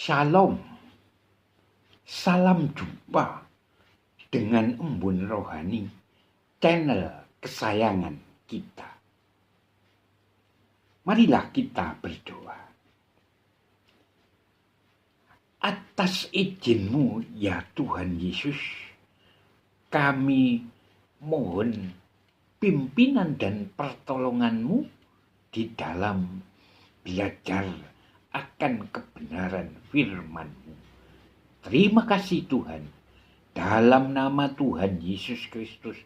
Shalom, salam jumpa dengan Embun Rohani, channel kesayangan kita. Marilah kita berdoa. Atas izin-Mu ya Tuhan Yesus, kami mohon pimpinan dan pertolongan-Mu di dalam belajar akan kebenaran firman-Mu. Terima kasih Tuhan. Dalam nama Tuhan Yesus Kristus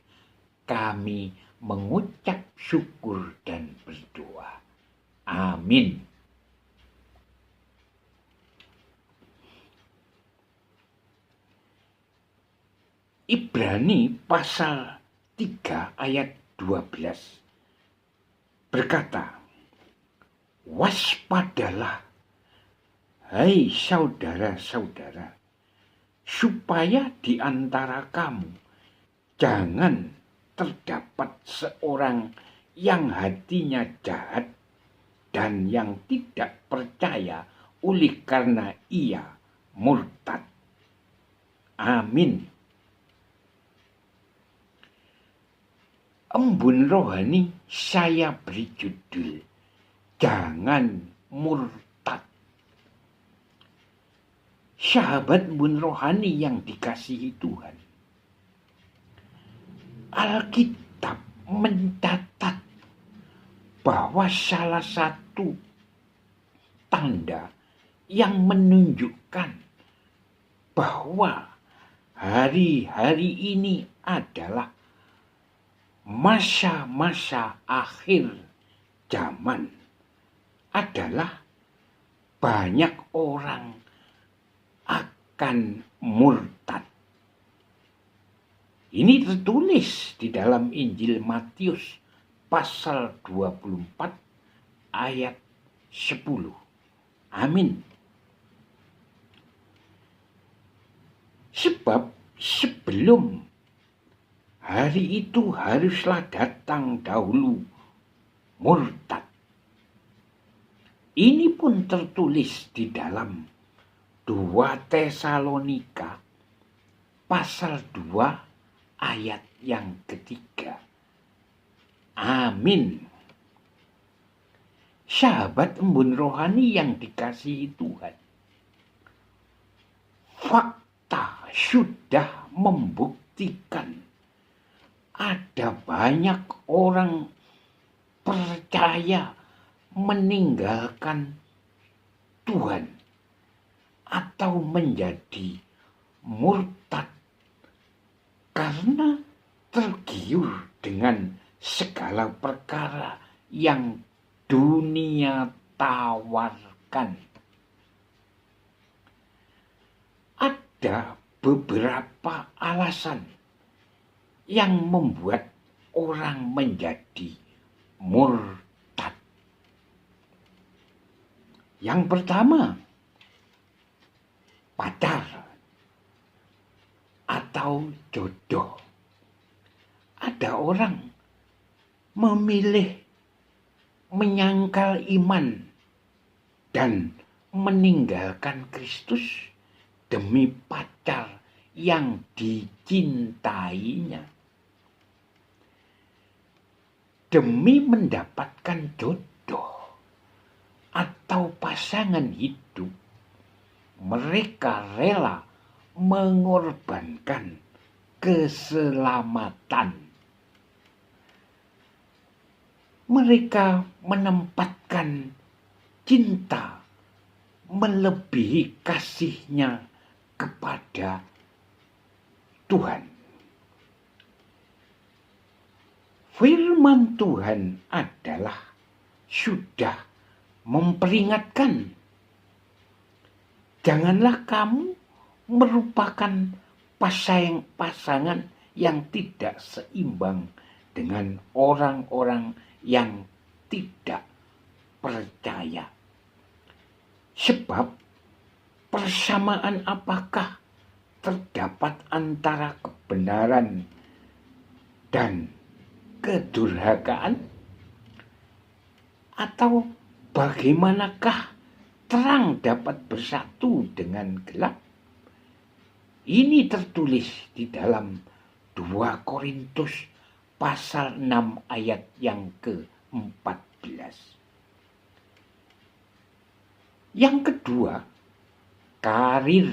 kami mengucap syukur dan berdoa. Amin. Ibrani pasal 3 ayat 12 berkata, waspadalah hai saudara-saudara, supaya di antara kamu jangan terdapat seorang yang hatinya jahat dan yang tidak percaya oleh karena ia murtad. Amin. Embun Rohani saya beri judul Jangan Murtad. Sahabat Embun Rohani yang dikasihi Tuhan, Alkitab mencatat bahwa salah satu tanda yang menunjukkan bahwa hari-hari ini adalah masa-masa akhir zaman adalah banyak orang akan murtad. Ini tertulis di dalam Injil Matius pasal 24 ayat 10. Amin. Sebab sebelum hari itu haruslah datang dahulu murtad. Ini pun tertulis di dalam 2 Tesalonika pasal 2 ayat yang ketiga. Amin. Sahabat Embun Rohani yang dikasihi Tuhan, fakta sudah membuktikan ada banyak orang percaya meninggalkan Tuhan atau menjadi murtad karena tergiur dengan segala perkara yang dunia tawarkan. Ada beberapa alasan yang membuat orang menjadi murtad. Yang pertama, pacar atau jodoh. Ada orang memilih menyangkal iman dan meninggalkan Kristus demi pacar yang dicintainya, demi mendapatkan jodoh atau pasangan hidup. Mereka rela mengorbankan keselamatan. Mereka menempatkan cinta melebihi kasihnya kepada Tuhan. Firman Tuhan adalah sudah memperingatkan, janganlah kamu merupakan pasangan yang tidak seimbang dengan orang-orang yang tidak percaya. Sebab persamaan apakah terdapat antara kebenaran dan kedurhakaan? Atau bagaimanakah terang dapat bersatu dengan gelap. Ini tertulis di dalam 2 Korintus pasal 6 ayat yang ke-14. Yang kedua, karir.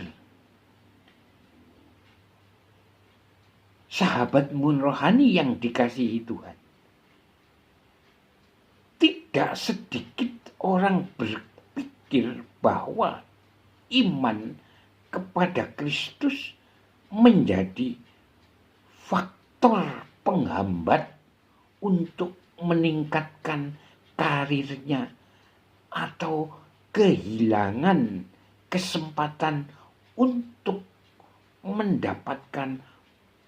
Sahabat Mun Rohani yang dikasihi Tuhan. Tidak sedikit orang berpikir bahwa iman kepada Kristus menjadi faktor penghambat untuk meningkatkan karirnya atau kehilangan kesempatan untuk mendapatkan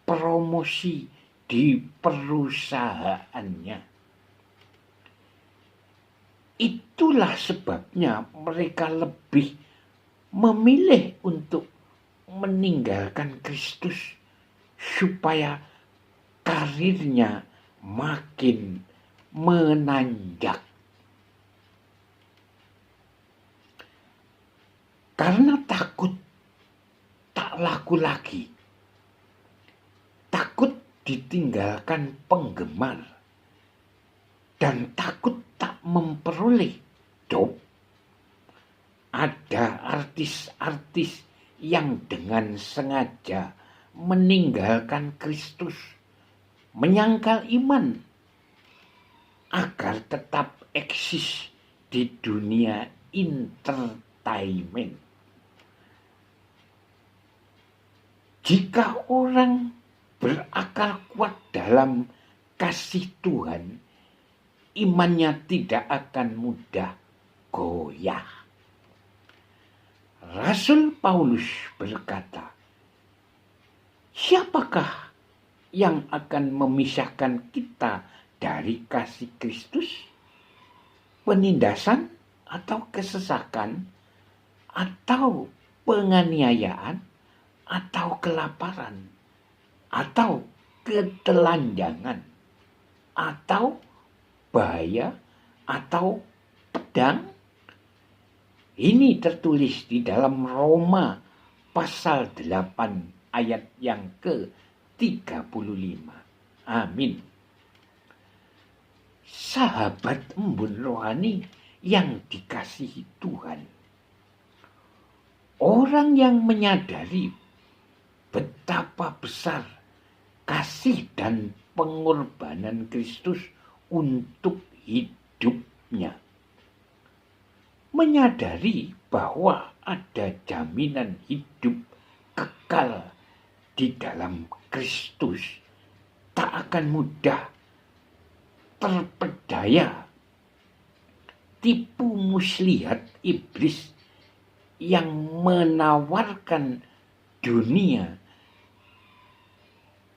promosi di perusahaannya. Itulah sebabnya mereka lebih memilih untuk meninggalkan Kristus supaya karirnya makin menanjak. Karena takut tak laku lagi, takut ditinggalkan penggemar, dan takut tak memperoleh job. Ada artis-artis yang dengan sengaja meninggalkan Kristus, menyangkal iman, agar tetap eksis di dunia entertainment. Jika orang berakar kuat dalam kasih Tuhan, imannya tidak akan mudah goyah. Rasul Paulus berkata, siapakah yang akan memisahkan kita dari kasih Kristus? Penindasan atau kesesakan atau penganiayaan atau kelaparan atau ketelanjangan atau bahaya atau pedang? Ini tertulis di dalam Roma pasal 8 ayat yang ke-35. Amin. Sahabat embun rohani yang dikasihi Tuhan. Orang yang menyadari betapa besar kasih dan pengorbanan Kristus untuk hidupnya. Menyadari bahwa ada jaminan hidup kekal di dalam Kristus, tak akan mudah terpedaya tipu muslihat iblis yang menawarkan dunia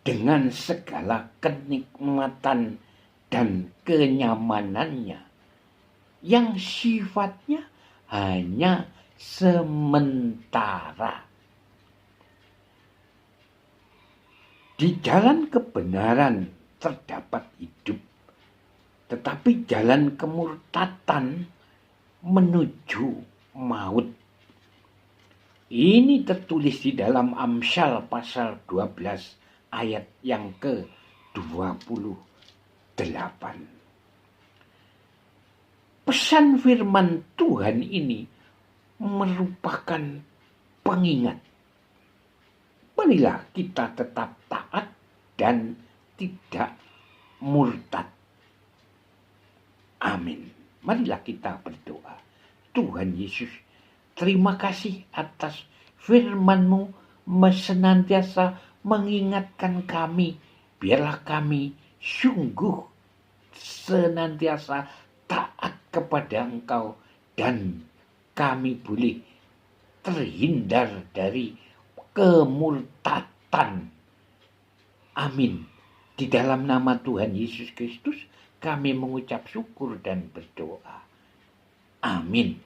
dengan segala kenikmatan dan kenyamanannya yang sifatnya hanya sementara. Di jalan kebenaran terdapat hidup, tetapi jalan kemurtatan menuju maut. Ini tertulis di dalam Amsal pasal 12 ayat yang ke-28. Pesan firman Tuhan ini merupakan pengingat. Marilah kita tetap taat dan tidak murtad. Amin. Marilah kita berdoa. Tuhan Yesus, terima kasih atas firman-Mu senantiasa mengingatkan kami. Biarlah kami sungguh senantiasa taat kepada Engkau dan kami boleh terhindar dari kemurtatan. Amin. Di dalam nama Tuhan Yesus Kristus kami mengucap syukur dan berdoa. Amin.